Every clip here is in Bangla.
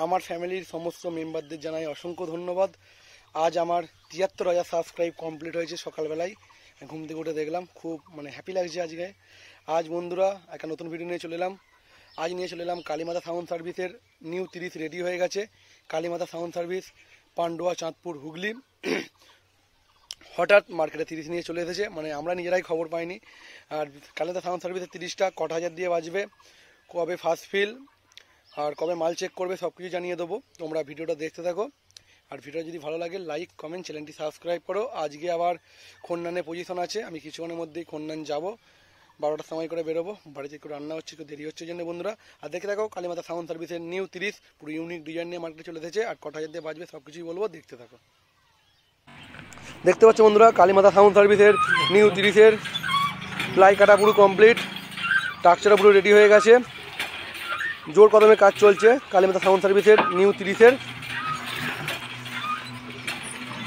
আমার ফ্যামিলির সমস্ত মেম্বারদের জানাই অসংখ্য ধন্যবাদ। আজ আমার ৭৩,০০০ সাবস্ক্রাইব কমপ্লিট হয়েছে। সকালবেলায় ঘুম থেকে উঠে দেখলাম, খুব হ্যাপি লাগছে আজকে। আজ বন্ধুরা একটা নতুন ভিডিও নিয়ে চলে এলাম। আজ নিয়ে চলে এলাম কালীমাতা সাউন্ড সার্ভিসের নিউ 30 রেডি হয়ে গেছে। Kalimata sound service, Pandua, Chandpur, Hooghly. হঠাৎ মার্কেটে 30 নিয়ে চলে এসেছে, আমরা নিজেরাই খবর পাইনি। আর কালীমাতা সাউন্ড সার্ভিসের 30টা কটা হাজার দিয়ে বাজবে, কবে ফার্স্ট ফিল আর কবে মাল চেক করবে সব কিছু জানিয়ে দেবো। তোমরা ভিডিওটা দেখতে থাকো। আর ভিডিও যদি ভালো লাগে লাইক কমেন্ট, চ্যানেলটি সাবস্ক্রাইব করো। আজকে আবার খন্নানে পজিশন আছে, আমি কিছুক্ষণের মধ্যেই খন্নান যাব। 12টার সময় করে বেরোবো। বাড়িতে একটু রান্না হচ্ছে, একটু দেরি হচ্ছে জন্য বন্ধুরা। আর দেখে থাকো কালীমাতা সাউন্ড সার্ভিসের নিউ 30 পুরো ইউনিক ডিজাইন নিয়ে মার্কেটে চলে এসেছে। আর কটা হাজার দিয়ে বাজবে সব কিছুই বলবো, দেখতে থাকো। দেখতে পাচ্ছ বন্ধুরা, কালীমাতা সাউন্ড সার্ভিসের নিউ 30-এর প্লাই কাটা পুরো কমপ্লিট, টাকচারা পুরো রেডি হয়ে গেছে। জোর কদমে কাজ চলছে কালীমাতা সাউন্ড সার্ভিসের নিউ 30-এর।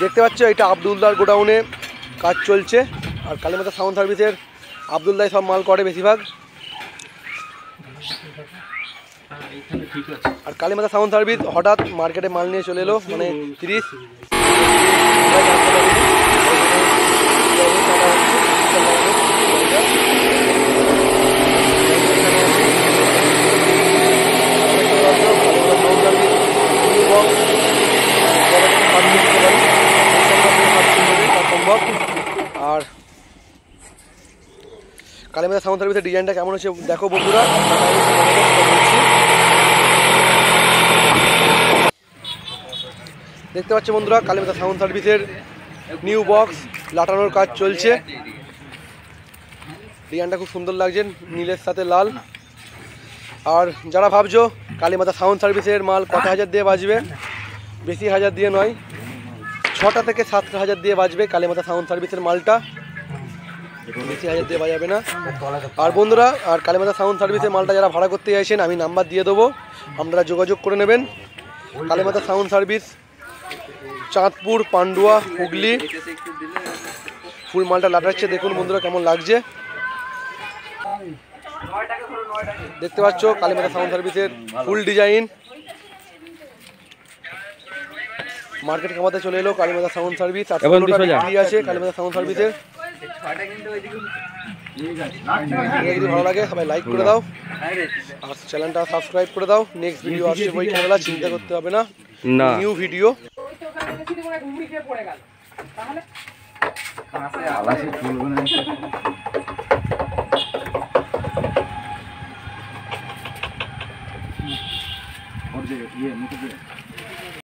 দেখতে পাচ্ছ এটা আবদুল্লার গোডাউনে কাজ চলছে। আর কালীমাতা সাউন্ড সার্ভিসের আবদুল্লাহ সব মাল করে বেশিরভাগ। আর কালীমাতা সাউন্ড সার্ভিস হঠাৎ মার্কেটে মাল নিয়ে চলে এলো, 30। আর কালীমাতা সাউন্ড সার্ভিসের ডিজাইনটা কেমন হচ্ছে দেখো বন্ধুরা। দেখতে পাচ্ছ বন্ধুরা, কালীমাতা সাউন্ড সার্ভিসের নিউ বক্স লাটানোর কাজ চলছে। ডিজাইনটা খুব সুন্দর লাগছে, নীলের সাথে লাল। আর যারা ভাবছো কালীমাতা সাউন্ড সার্ভিসের মাল কত হাজার দিয়ে বাজবে, বেশি হাজার দিয়ে নয়, 6টা থেকে 7টা হাজার দিয়ে বাজবে কালীমাতা সাউন্ড সার্ভিসের মালটা, বেশি হাজার দিয়ে বাজাবে না। আর বন্ধুরা, আর কালীমাতা সাউন্ড সার্ভিসের মালটা যারা ভাড়া করতে চাইছেন আমি নাম্বার দিয়ে দেবো, আপনারা যোগাযোগ করে নেবেন। Kalimata sound service, Chandpur, Pandua, Hooghly. ফুল মালটা লাটাচ্ছে, দেখুন বন্ধুরা কেমন লাগছে। দেখতে পাচ্ছ কালীমাতা সাউন্ড সার্ভিসের ফুল ডিজাইন মার্কেট কামাতে চলে এলো কালীমাতা সাউন্ড সার্ভিস। আর বিক্রি আছে কালীমাতা সাউন্ড সার্ভিসের। যদি ভালো লাগে সবাই লাইক করে দাও আর চ্যানেলটা সাবস্ক্রাইব করে দাও। নেক্সট ভিডিও আসছে বই খেলা, চিন্তা করতে হবে না, নিউ ভিডিও।